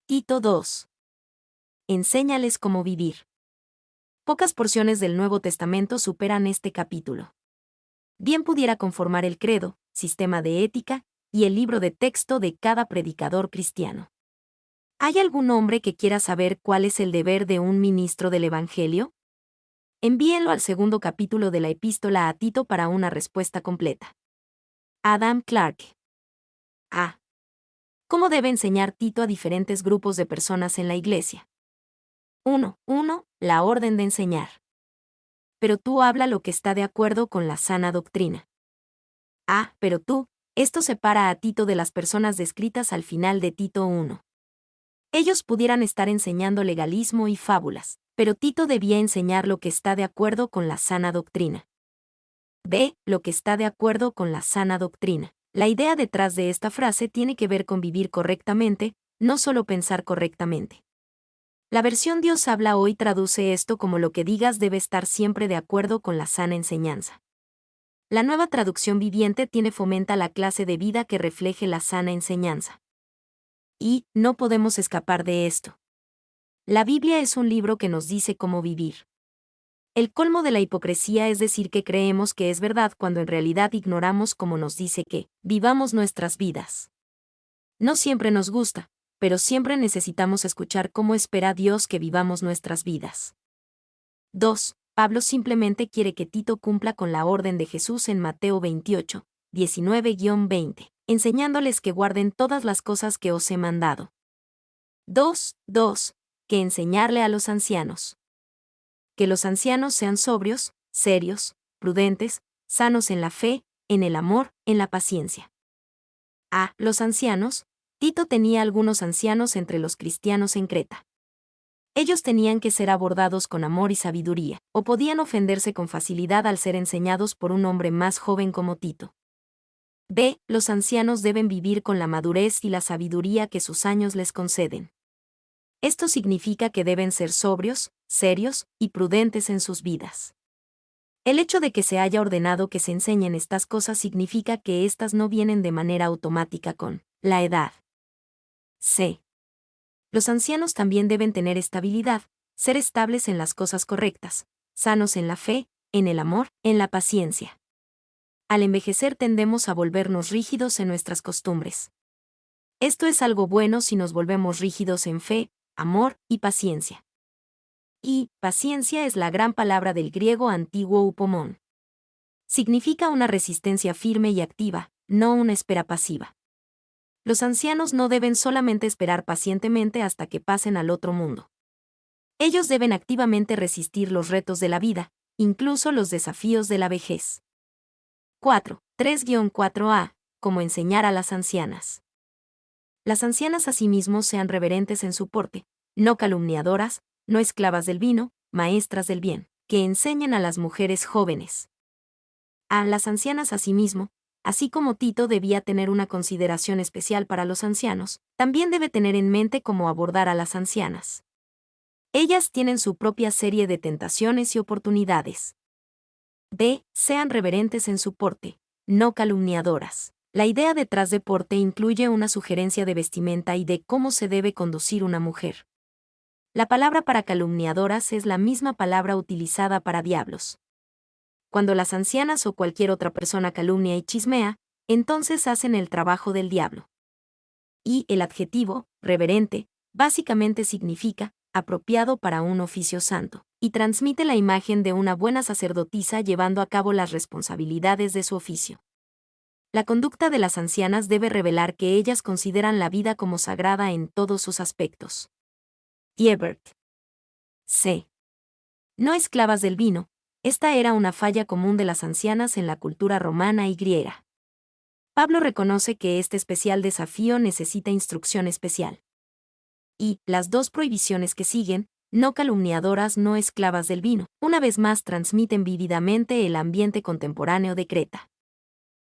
Tito 2. Enséñales cómo vivir. Pocas porciones del Nuevo Testamento superan este capítulo. Bien pudiera conformar el credo, sistema de ética, y el libro de texto de cada predicador cristiano. ¿Hay algún hombre que quiera saber cuál es el deber de un ministro del Evangelio? Envíenlo al segundo capítulo de la epístola a Tito para una respuesta completa. Adam Clark. A. ¿Cómo debe enseñar Tito a diferentes grupos de personas en la iglesia? 1. La orden de enseñar. Pero tú habla lo que está de acuerdo con la sana doctrina. Pero tú, esto separa a Tito de las personas descritas al final de Tito 1. Ellos pudieran estar enseñando legalismo y fábulas, pero Tito debía enseñar lo que está de acuerdo con la sana doctrina. B. Lo que está de acuerdo con la sana doctrina. La idea detrás de esta frase tiene que ver con vivir correctamente, no solo pensar correctamente. La versión Dios habla hoy traduce esto como lo que digas debe estar siempre de acuerdo con la sana enseñanza. La nueva traducción viviente tiene fomenta la clase de vida que refleje la sana enseñanza. Y no podemos escapar de esto. La Biblia es un libro que nos dice cómo vivir. El colmo de la hipocresía es decir que creemos que es verdad cuando en realidad ignoramos cómo nos dice que vivamos nuestras vidas. No siempre nos gusta, pero siempre necesitamos escuchar cómo espera Dios que vivamos nuestras vidas. 2. Pablo simplemente quiere que Tito cumpla con la orden de Jesús en Mateo 28, 19-20, enseñándoles que guarden todas las cosas que os he mandado. 2. Que enseñarle a los ancianos. Que los ancianos sean sobrios, serios, prudentes, sanos en la fe, en el amor, en la paciencia. Los ancianos. Tito tenía algunos ancianos entre los cristianos en Creta. Ellos tenían que ser abordados con amor y sabiduría, o podían ofenderse con facilidad al ser enseñados por un hombre más joven como Tito. B. Los ancianos deben vivir con la madurez y la sabiduría que sus años les conceden. Esto significa que deben ser sobrios, serios y prudentes en sus vidas. El hecho de que se haya ordenado que se enseñen estas cosas significa que éstas no vienen de manera automática con la edad. C. Los ancianos también deben tener estabilidad, ser estables en las cosas correctas, sanos en la fe, en el amor, en la paciencia. Al envejecer tendemos a volvernos rígidos en nuestras costumbres. Esto es algo bueno si nos volvemos rígidos en fe, amor y paciencia. Y paciencia es la gran palabra del griego antiguo upomón. Significa una resistencia firme y activa, no una espera pasiva. Los ancianos no deben solamente esperar pacientemente hasta que pasen al otro mundo. Ellos deben activamente resistir los retos de la vida, incluso los desafíos de la vejez. 3-4a. Cómo enseñar a las ancianas. Las ancianas asimismo sean reverentes en su porte, no calumniadoras, no esclavas del vino, maestras del bien, que enseñen a las mujeres jóvenes. A las ancianas asimismo, así como Tito debía tener una consideración especial para los ancianos, también debe tener en mente cómo abordar a las ancianas. Ellas tienen su propia serie de tentaciones y oportunidades. B. Sean reverentes en su porte, no calumniadoras. La idea detrás de porte incluye una sugerencia de vestimenta y de cómo se debe conducir una mujer. La palabra para calumniadoras es la misma palabra utilizada para diablos. Cuando las ancianas o cualquier otra persona calumnia y chismea, entonces hacen el trabajo del diablo. Y el adjetivo, reverente, básicamente significa apropiado para un oficio santo, y transmite la imagen de una buena sacerdotisa llevando a cabo las responsabilidades de su oficio. La conducta de las ancianas debe revelar que ellas consideran la vida como sagrada en todos sus aspectos. Ebert. C. No esclavas del vino. Esta era una falla común de las ancianas en la cultura romana y griega. Pablo reconoce que este especial desafío necesita instrucción especial. Y las dos prohibiciones que siguen, no calumniadoras, no esclavas del vino, una vez más transmiten vívidamente el ambiente contemporáneo de Creta.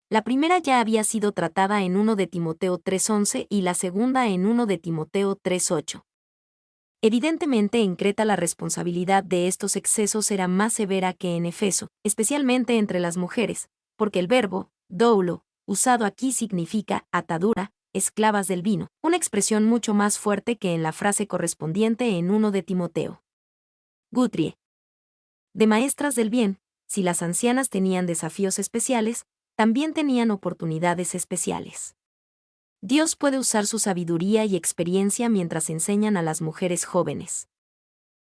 La primera ya había sido tratada en 1 de Timoteo 3:11 y la segunda en 1 de Timoteo 3:8. Evidentemente en Creta la responsabilidad de estos excesos era más severa que en Efeso, especialmente entre las mujeres, porque el verbo, doulo, usado aquí significa atadura, esclavas del vino, una expresión mucho más fuerte que en la frase correspondiente en 1 de Timoteo. Guthrie. De maestras del bien, si las ancianas tenían desafíos especiales, también tenían oportunidades especiales. Dios puede usar su sabiduría y experiencia mientras enseñan a las mujeres jóvenes.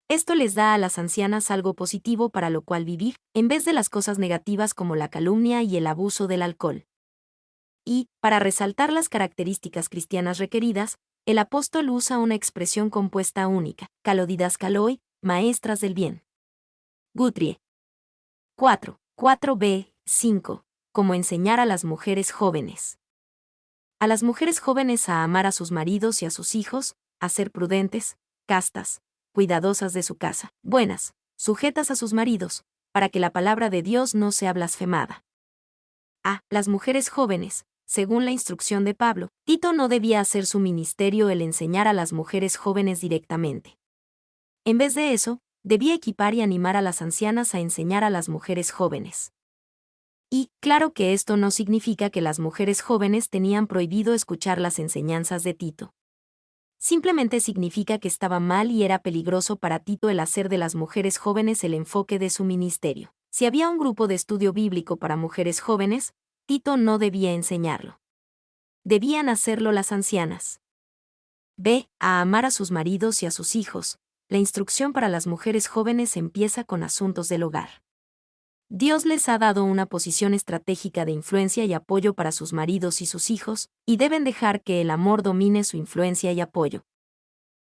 Esto les da a las ancianas algo positivo para lo cual vivir, en vez de las cosas negativas como la calumnia y el abuso del alcohol. Y, para resaltar las características cristianas requeridas, el apóstol usa una expresión compuesta única, kalodidaskaloi, maestras del bien. Guthrie. 4b, 5. Cómo enseñar a las mujeres jóvenes. A las mujeres jóvenes a amar a sus maridos y a sus hijos, a ser prudentes, castas, cuidadosas de su casa, buenas, sujetas a sus maridos, para que la palabra de Dios no sea blasfemada. A las mujeres jóvenes, según la instrucción de Pablo, Tito no debía hacer su ministerio el enseñar a las mujeres jóvenes directamente. En vez de eso, debía equipar y animar a las ancianas a enseñar a las mujeres jóvenes. Y, claro que esto no significa que las mujeres jóvenes tenían prohibido escuchar las enseñanzas de Tito. Simplemente significa que estaba mal y era peligroso para Tito el hacer de las mujeres jóvenes el enfoque de su ministerio. Si había un grupo de estudio bíblico para mujeres jóvenes, Tito no debía enseñarlo. Debían hacerlo las ancianas. B. A amar a sus maridos y a sus hijos. La instrucción para las mujeres jóvenes empieza con asuntos del hogar. Dios les ha dado una posición estratégica de influencia y apoyo para sus maridos y sus hijos, y deben dejar que el amor domine su influencia y apoyo.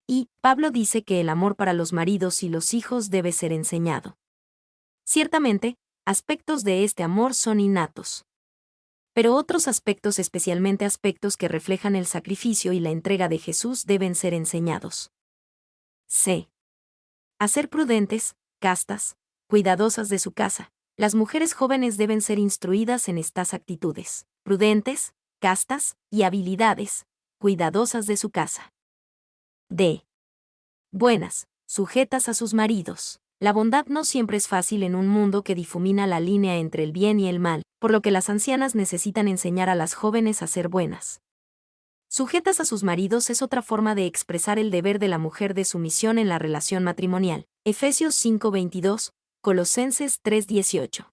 Y Pablo dice que el amor para los maridos y los hijos debe ser enseñado. Ciertamente, aspectos de este amor son innatos. Pero otros aspectos, especialmente aspectos que reflejan el sacrificio y la entrega de Jesús, deben ser enseñados. C. A ser prudentes, castas, cuidadosas de su casa. Las mujeres jóvenes deben ser instruidas en estas actitudes, prudentes, castas y habilidades, cuidadosas de su casa. D. Buenas, sujetas a sus maridos. La bondad no siempre es fácil en un mundo que difumina la línea entre el bien y el mal, por lo que las ancianas necesitan enseñar a las jóvenes a ser buenas. Sujetas a sus maridos es otra forma de expresar el deber de la mujer de sumisión en la relación matrimonial. Efesios 5:22, Colosenses 3:18.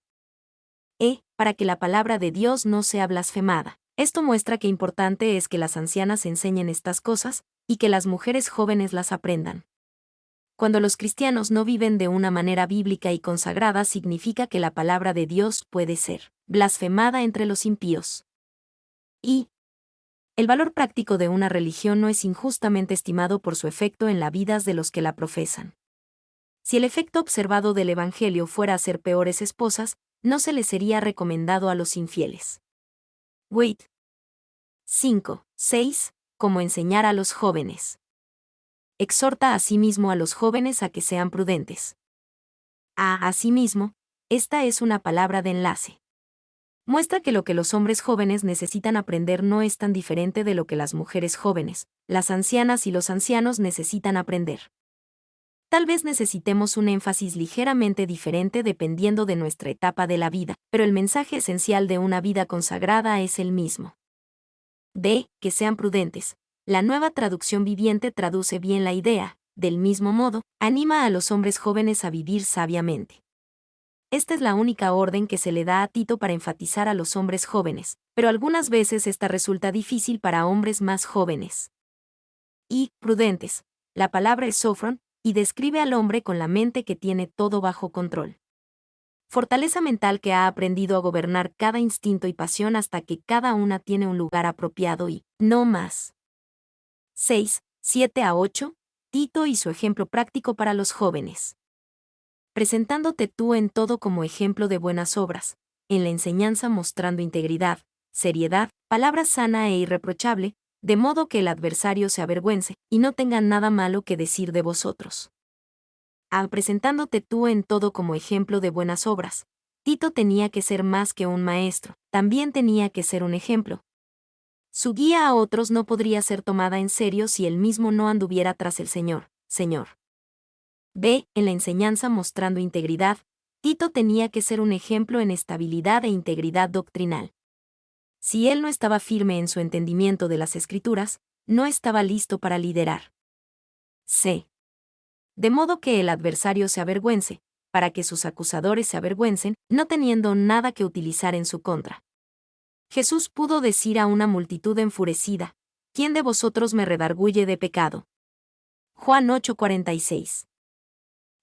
Para que la palabra de Dios no sea blasfemada. Esto muestra que importante es que las ancianas enseñen estas cosas, y que las mujeres jóvenes las aprendan. Cuando los cristianos no viven de una manera bíblica y consagrada, significa que la palabra de Dios puede ser blasfemada entre los impíos. Y el valor práctico de una religión no es injustamente estimado por su efecto en las vidas de los que la profesan. Si el efecto observado del Evangelio fuera a ser peores esposas, no se les sería recomendado a los infieles. Wait. 5.6. Cómo enseñar a los jóvenes. Exhorta asimismo a los jóvenes a que sean prudentes. Asimismo, esta es una palabra de enlace. Muestra que lo que los hombres jóvenes necesitan aprender no es tan diferente de lo que las mujeres jóvenes, las ancianas y los ancianos necesitan aprender. Tal vez necesitemos un énfasis ligeramente diferente dependiendo de nuestra etapa de la vida, pero el mensaje esencial de una vida consagrada es el mismo. Que sean prudentes. La Nueva Traducción Viviente traduce bien la idea, del mismo modo, anima a los hombres jóvenes a vivir sabiamente. Esta es la única orden que se le da a Tito para enfatizar a los hombres jóvenes, pero algunas veces esta resulta difícil para hombres más jóvenes. Prudentes. La palabra es sophron, y describe al hombre con la mente que tiene todo bajo control. Fortaleza mental que ha aprendido a gobernar cada instinto y pasión hasta que cada una tiene un lugar apropiado y, no más. 6.7-8. Tito y su ejemplo práctico para los jóvenes. Presentándote tú en todo como ejemplo de buenas obras, en la enseñanza mostrando integridad, seriedad, palabra sana e irreprochable, de modo que el adversario se avergüence, y no tenga nada malo que decir de vosotros. Presentándote tú en todo como ejemplo de buenas obras, Tito tenía que ser más que un maestro, también tenía que ser un ejemplo. Su guía a otros no podría ser tomada en serio si él mismo no anduviera tras el Señor. En la enseñanza mostrando integridad, Tito tenía que ser un ejemplo en estabilidad e integridad doctrinal. Si él no estaba firme en su entendimiento de las Escrituras, no estaba listo para liderar. C. De modo que el adversario se avergüence, para que sus acusadores se avergüencen, no teniendo nada que utilizar en su contra. Jesús pudo decir a una multitud enfurecida, ¿quién de vosotros me redarguye de pecado? Juan 8:46.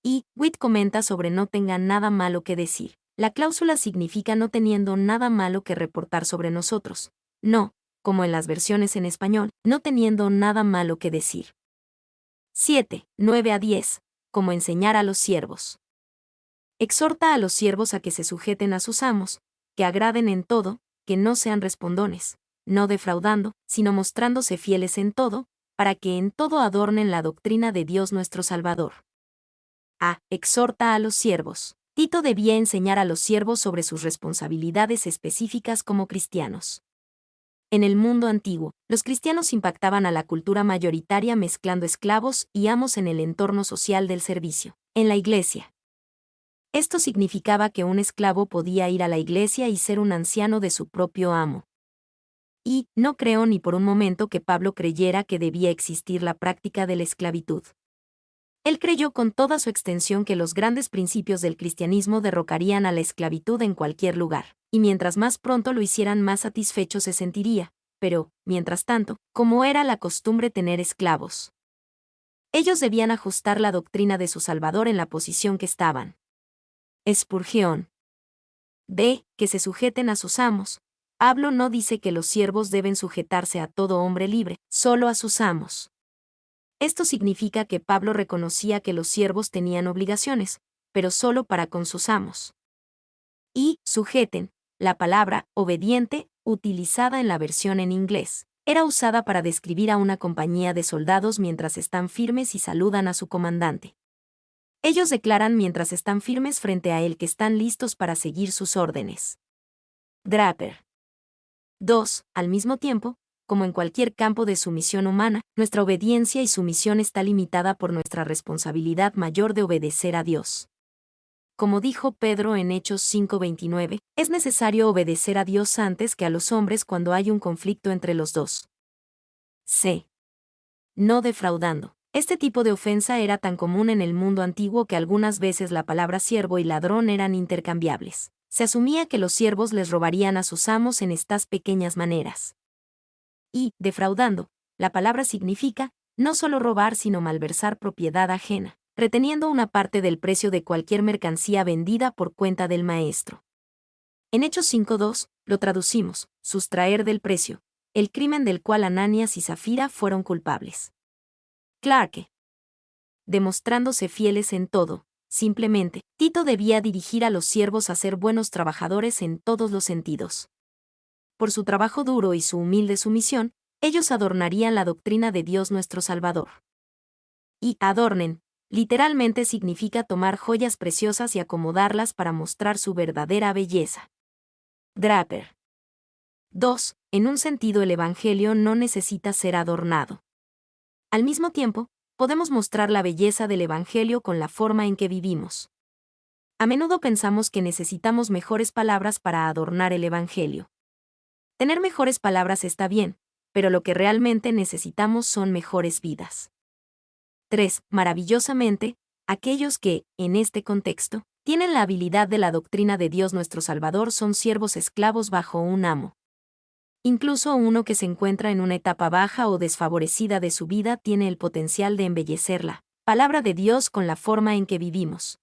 Y Witt comenta sobre no tenga nada malo que decir. La cláusula significa no teniendo nada malo que reportar sobre nosotros. No, como en las versiones en español, no teniendo nada malo que decir. 7, 9-10. Como enseñar a los siervos. Exhorta a los siervos a que se sujeten a sus amos, que agraden en todo, que no sean respondones, no defraudando, sino mostrándose fieles en todo, para que en todo adornen la doctrina de Dios nuestro Salvador. A. Exhorta a los siervos. Tito debía enseñar a los siervos sobre sus responsabilidades específicas como cristianos. En el mundo antiguo, los cristianos impactaban a la cultura mayoritaria mezclando esclavos y amos en el entorno social del servicio. En la iglesia. Esto significaba que un esclavo podía ir a la iglesia y ser un anciano de su propio amo. Y no creo ni por un momento que Pablo creyera que debía existir la práctica de la esclavitud. Él creyó con toda su extensión que los grandes principios del cristianismo derrocarían a la esclavitud en cualquier lugar, y mientras más pronto lo hicieran más satisfecho se sentiría, pero, mientras tanto, como era la costumbre tener esclavos. Ellos debían ajustar la doctrina de su Salvador en la posición que estaban. Spurgeon. B. Que se sujeten a sus amos. Pablo no dice que los siervos deben sujetarse a todo hombre libre, solo a sus amos. Esto significa que Pablo reconocía que los siervos tenían obligaciones, pero solo para con sus amos. Y sujeten, la palabra obediente, utilizada en la versión en inglés, era usada para describir a una compañía de soldados mientras están firmes y saludan a su comandante. Ellos declaran mientras están firmes frente a él que están listos para seguir sus órdenes. Draper. 2. Al mismo tiempo, como en cualquier campo de sumisión humana, nuestra obediencia y sumisión está limitada por nuestra responsabilidad mayor de obedecer a Dios. Como dijo Pedro en Hechos 5:29, es necesario obedecer a Dios antes que a los hombres cuando hay un conflicto entre los dos. C. No defraudando. Este tipo de ofensa era tan común en el mundo antiguo que algunas veces la palabra siervo y ladrón eran intercambiables. Se asumía que los siervos les robarían a sus amos en estas pequeñas maneras. Y, defraudando, la palabra significa, no solo robar sino malversar propiedad ajena, reteniendo una parte del precio de cualquier mercancía vendida por cuenta del maestro. En Hechos 5:2, lo traducimos, sustraer del precio, el crimen del cual Ananías y Zafira fueron culpables. Clarke. Demostrándose fieles en todo, simplemente, Tito debía dirigir a los siervos a ser buenos trabajadores en todos los sentidos. Por su trabajo duro y su humilde sumisión, ellos adornarían la doctrina de Dios nuestro Salvador. Y adornen, literalmente significa tomar joyas preciosas y acomodarlas para mostrar su verdadera belleza. Draper. 2. En un sentido el Evangelio no necesita ser adornado. Al mismo tiempo, podemos mostrar la belleza del Evangelio con la forma en que vivimos. A menudo pensamos que necesitamos mejores palabras para adornar el Evangelio. Tener mejores palabras está bien, pero lo que realmente necesitamos son mejores vidas. 3. Maravillosamente, aquellos que, en este contexto, tienen la habilidad de la doctrina de Dios nuestro Salvador son siervos esclavos bajo un amo. Incluso uno que se encuentra en una etapa baja o desfavorecida de su vida tiene el potencial de embellecerla, palabra de Dios con la forma en que vivimos.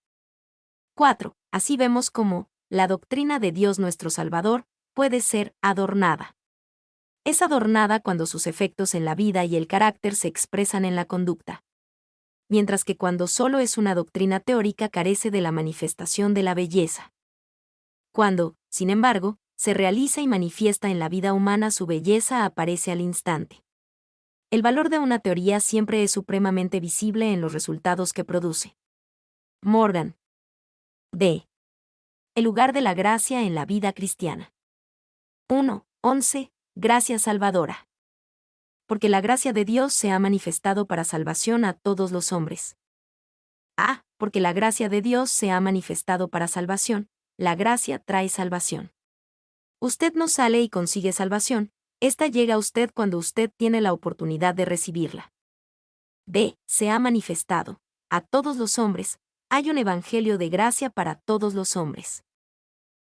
4. Así vemos cómo, la doctrina de Dios nuestro Salvador, puede ser adornada. Es adornada cuando sus efectos en la vida y el carácter se expresan en la conducta. Mientras que cuando solo es una doctrina teórica carece de la manifestación de la belleza. Cuando, sin embargo, se realiza y manifiesta en la vida humana su belleza aparece al instante. El valor de una teoría siempre es supremamente visible en los resultados que produce. Morgan. D. El lugar de la gracia en la vida cristiana. 1:11. Gracia salvadora. Porque la gracia de Dios se ha manifestado para salvación a todos los hombres. A. Porque la gracia de Dios se ha manifestado para salvación, la gracia trae salvación. Usted no sale y consigue salvación, esta llega a usted cuando usted tiene la oportunidad de recibirla. B. Se ha manifestado a todos los hombres, hay un evangelio de gracia para todos los hombres.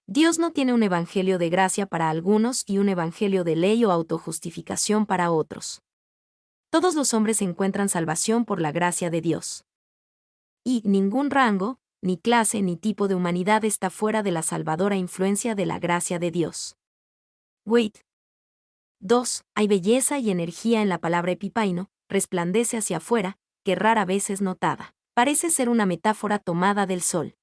Dios no tiene un evangelio de gracia para algunos y un evangelio de ley o autojustificación para otros. Todos los hombres encuentran salvación por la gracia de Dios. Y ningún rango, ni clase ni tipo de humanidad está fuera de la salvadora influencia de la gracia de Dios. Wait. 2. Hay belleza y energía en la palabra epipaino, resplandece hacia afuera, que rara vez es notada. Parece ser una metáfora tomada del sol.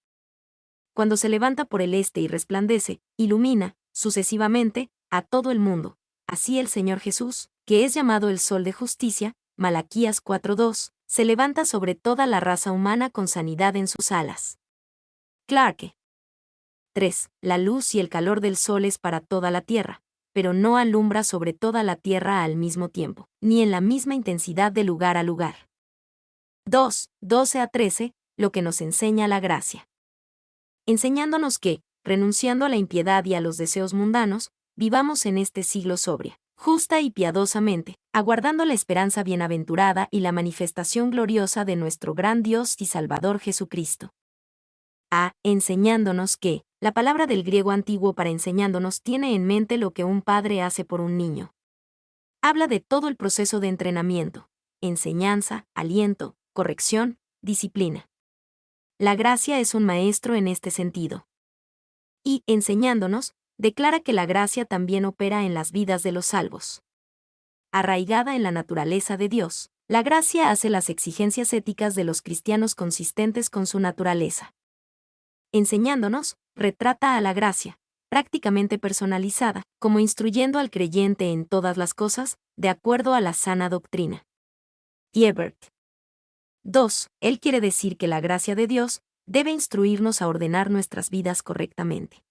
Cuando se levanta por el este y resplandece, ilumina, sucesivamente, a todo el mundo. Así el Señor Jesús, que es llamado el Sol de Justicia, Malaquías 4:2, se levanta sobre toda la raza humana con sanidad en sus alas. Clarke. 3. La luz y el calor del sol es para toda la tierra, pero no alumbra sobre toda la tierra al mismo tiempo, ni en la misma intensidad de lugar a lugar. 2. 12 a 13, lo que nos enseña la gracia. Enseñándonos que, renunciando a la impiedad y a los deseos mundanos, vivamos en este siglo sobria, justa y piadosamente, aguardando la esperanza bienaventurada y la manifestación gloriosa de nuestro gran Dios y Salvador Jesucristo. A. Enseñándonos que, la palabra del griego antiguo para enseñándonos tiene en mente lo que un padre hace por un niño. Habla de todo el proceso de entrenamiento, enseñanza, aliento, corrección, disciplina. La gracia es un maestro en este sentido. Y, enseñándonos, declara que la gracia también opera en las vidas de los salvos. Arraigada en la naturaleza de Dios, la gracia hace las exigencias éticas de los cristianos consistentes con su naturaleza. Enseñándonos, retrata a la gracia, prácticamente personalizada, como instruyendo al creyente en todas las cosas, de acuerdo a la sana doctrina. Ebert. 2. Él quiere decir que la gracia de Dios debe instruirnos a ordenar nuestras vidas correctamente.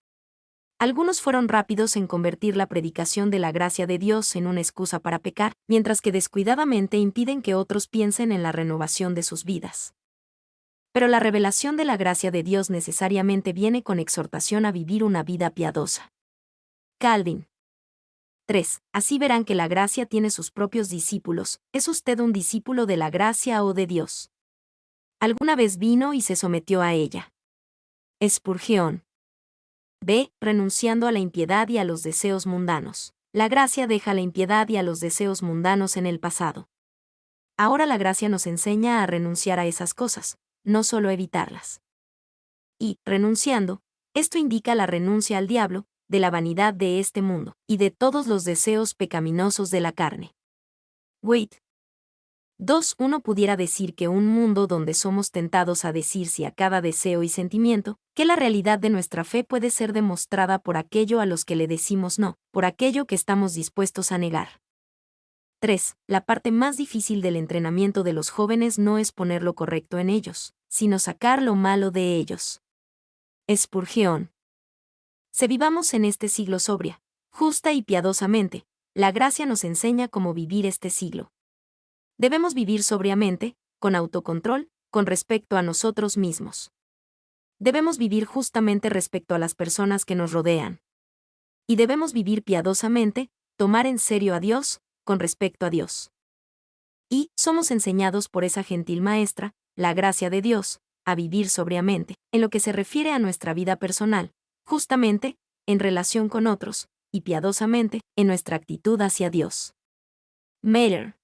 Algunos fueron rápidos en convertir la predicación de la gracia de Dios en una excusa para pecar, mientras que descuidadamente impiden que otros piensen en la renovación de sus vidas. Pero la revelación de la gracia de Dios necesariamente viene con exhortación a vivir una vida piadosa. Calvin. 3. Así verán que la gracia tiene sus propios discípulos. ¿Es usted un discípulo de la gracia o de Dios? ¿Alguna vez vino y se sometió a ella? Spurgeon. B. Renunciando a la impiedad y a los deseos mundanos. La gracia deja la impiedad y a los deseos mundanos en el pasado. Ahora la gracia nos enseña a renunciar a esas cosas, no solo evitarlas. Y, renunciando, esto indica la renuncia al diablo, de la vanidad de este mundo, y de todos los deseos pecaminosos de la carne. Wait. 2. Uno pudiera decir que un mundo donde somos tentados a decir sí a cada deseo y sentimiento, que la realidad de nuestra fe puede ser demostrada por aquello a los que le decimos no, por aquello que estamos dispuestos a negar. 3. La parte más difícil del entrenamiento de los jóvenes no es poner lo correcto en ellos, sino sacar lo malo de ellos. Spurgeon. Si vivamos en este siglo sobria, justa y piadosamente, la gracia nos enseña cómo vivir este siglo. Debemos vivir sobriamente, con autocontrol, con respecto a nosotros mismos. Debemos vivir justamente respecto a las personas que nos rodean. Y debemos vivir piadosamente, tomar en serio a Dios, con respecto a Dios. Y somos enseñados por esa gentil maestra, la gracia de Dios, a vivir sobriamente, en lo que se refiere a nuestra vida personal, justamente, en relación con otros, y piadosamente, en nuestra actitud hacia Dios. Meyer.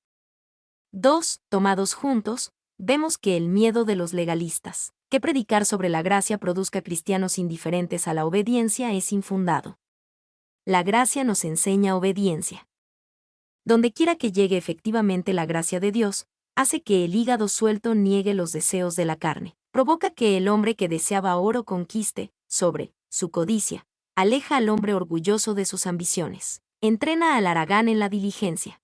2. Tomados juntos, vemos que el miedo de los legalistas, que predicar sobre la gracia produzca cristianos indiferentes a la obediencia es infundado. La gracia nos enseña obediencia. Dondequiera que llegue efectivamente la gracia de Dios, hace que el hígado suelto niegue los deseos de la carne, provoca que el hombre que deseaba oro conquiste, sobre su codicia, aleja al hombre orgulloso de sus ambiciones, entrena al haragán en la diligencia.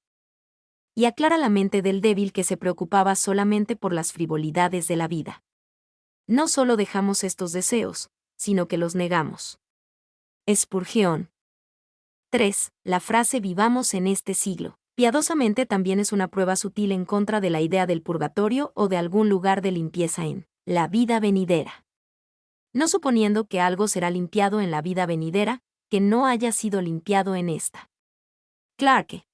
Y aclara la mente del débil que se preocupaba solamente por las frivolidades de la vida. No solo dejamos estos deseos, sino que los negamos. Spurgeon. 3. La frase vivamos en este siglo, piadosamente también es una prueba sutil en contra de la idea del purgatorio o de algún lugar de limpieza en la vida venidera. No suponiendo que algo será limpiado en la vida venidera, que no haya sido limpiado en esta. Clarke.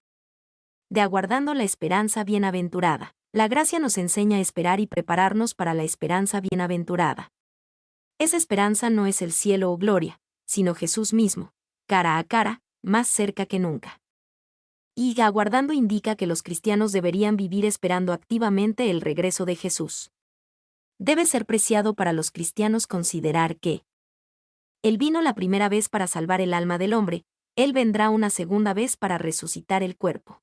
De aguardando la esperanza bienaventurada. La gracia nos enseña a esperar y prepararnos para la esperanza bienaventurada. Esa esperanza no es el cielo o gloria, sino Jesús mismo, cara a cara, más cerca que nunca. Y aguardando indica que los cristianos deberían vivir esperando activamente el regreso de Jesús. Debe ser preciado para los cristianos considerar que Él vino la primera vez para salvar el alma del hombre, Él vendrá una segunda vez para resucitar el cuerpo.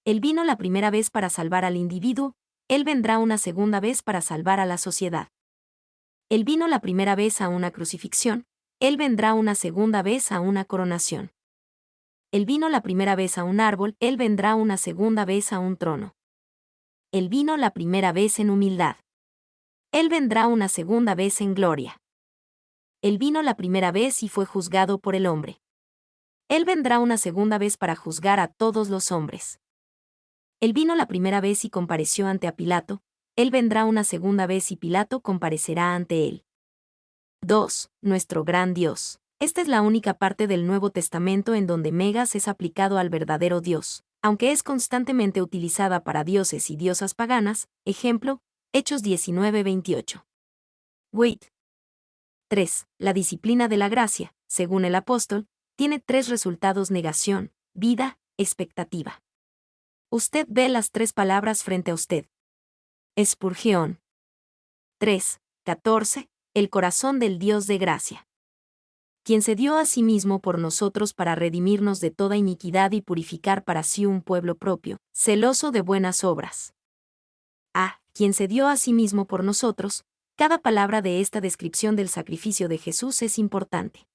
Él vino la primera vez para salvar al individuo, Él vendrá una segunda vez para salvar a la sociedad. Él vino la primera vez a una crucifixión, Él vendrá una segunda vez a una coronación. Él vino la primera vez a un árbol, Él vendrá una segunda vez a un trono. Él vino la primera vez en humildad. Él vendrá una segunda vez en gloria. Él vino la primera vez y fue juzgado por el hombre. Él vendrá una segunda vez para juzgar a todos los hombres. Él vino la primera vez y compareció ante Pilato, Él vendrá una segunda vez y Pilato comparecerá ante él. 2. Nuestro gran Dios. Esta es la única parte del Nuevo Testamento en donde megas es aplicado al verdadero Dios, aunque es constantemente utilizada para dioses y diosas paganas, ejemplo, Hechos 19:28. Wait. 3. La disciplina de la gracia, según el apóstol, tiene 3 resultados: negación, vida, expectativa. Usted ve las 3 palabras frente a usted. Spurgeon. 3:14. El corazón del Dios de gracia. Quien se dio a sí mismo por nosotros para redimirnos de toda iniquidad y purificar para sí un pueblo propio, celoso de buenas obras. Quien se dio a sí mismo por nosotros. Cada palabra de esta descripción del sacrificio de Jesús es importante.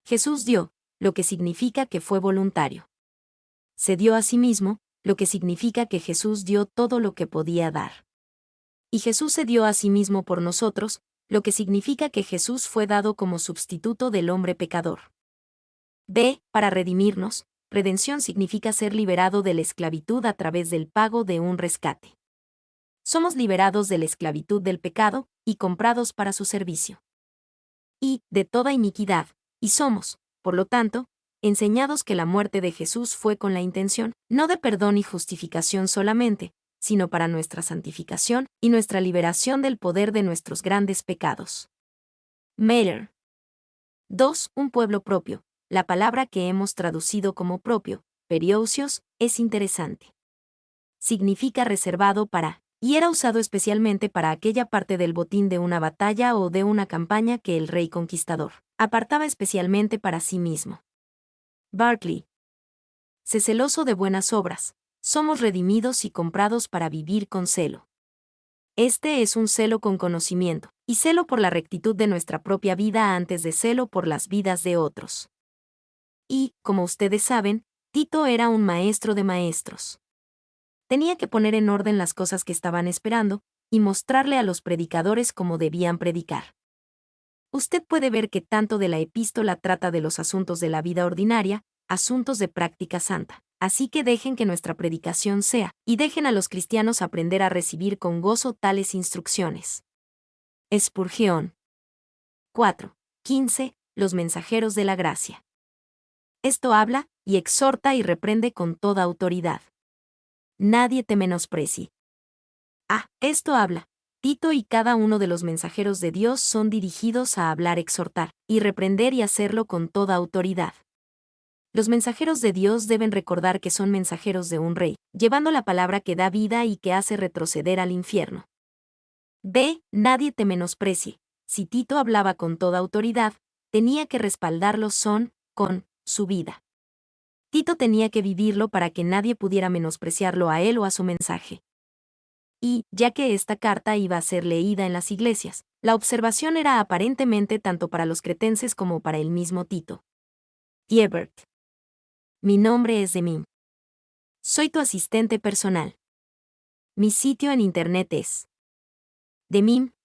Jesús dio, lo que significa que fue voluntario. Se dio a sí mismo, lo que significa que Jesús dio todo lo que podía dar. Y Jesús se dio a sí mismo por nosotros, lo que significa que Jesús fue dado como sustituto del hombre pecador. Para redimirnos, redención significa ser liberado de la esclavitud a través del pago de un rescate. Somos liberados de la esclavitud del pecado y comprados para su servicio. Y de toda iniquidad, y somos, por lo tanto, enseñados que la muerte de Jesús fue con la intención, no de perdón y justificación solamente, sino para nuestra santificación y nuestra liberación del poder de nuestros grandes pecados. Mailer. 2. Un pueblo propio. La palabra que hemos traducido como propio, periousios, es interesante. Significa reservado para, y era usado especialmente para aquella parte del botín de una batalla o de una campaña que el rey conquistador apartaba especialmente para sí mismo. Barclay. Sé celoso de buenas obras. Somos redimidos y comprados para vivir con celo. Este es un celo con conocimiento, y celo por la rectitud de nuestra propia vida antes de celo por las vidas de otros. Y, como ustedes saben, Tito era un maestro de maestros. Tenía que poner en orden las cosas que estaban esperando, y mostrarle a los predicadores cómo debían predicar. Usted puede ver que tanto de la epístola trata de los asuntos de la vida ordinaria, asuntos de práctica santa. Así que dejen que nuestra predicación sea, y dejen a los cristianos aprender a recibir con gozo tales instrucciones. Spurgeon. 4:15. Los mensajeros de la gracia. Esto habla, y exhorta y reprende con toda autoridad. Nadie te menosprecie. Esto habla. Tito y cada uno de los mensajeros de Dios son dirigidos a hablar, exhortar, y reprender y hacerlo con toda autoridad. Los mensajeros de Dios deben recordar que son mensajeros de un rey, llevando la palabra que da vida y que hace retroceder al infierno. Nadie te menosprecie. Si Tito hablaba con toda autoridad, tenía que respaldarlo con su vida. Tito tenía que vivirlo para que nadie pudiera menospreciarlo a él o a su mensaje. Y, ya que esta carta iba a ser leída en las iglesias, la observación era aparentemente tanto para los cretenses como para el mismo Tito. Ebert. Mi nombre es Demim. Soy tu asistente personal. Mi sitio en internet es demim.es.tl.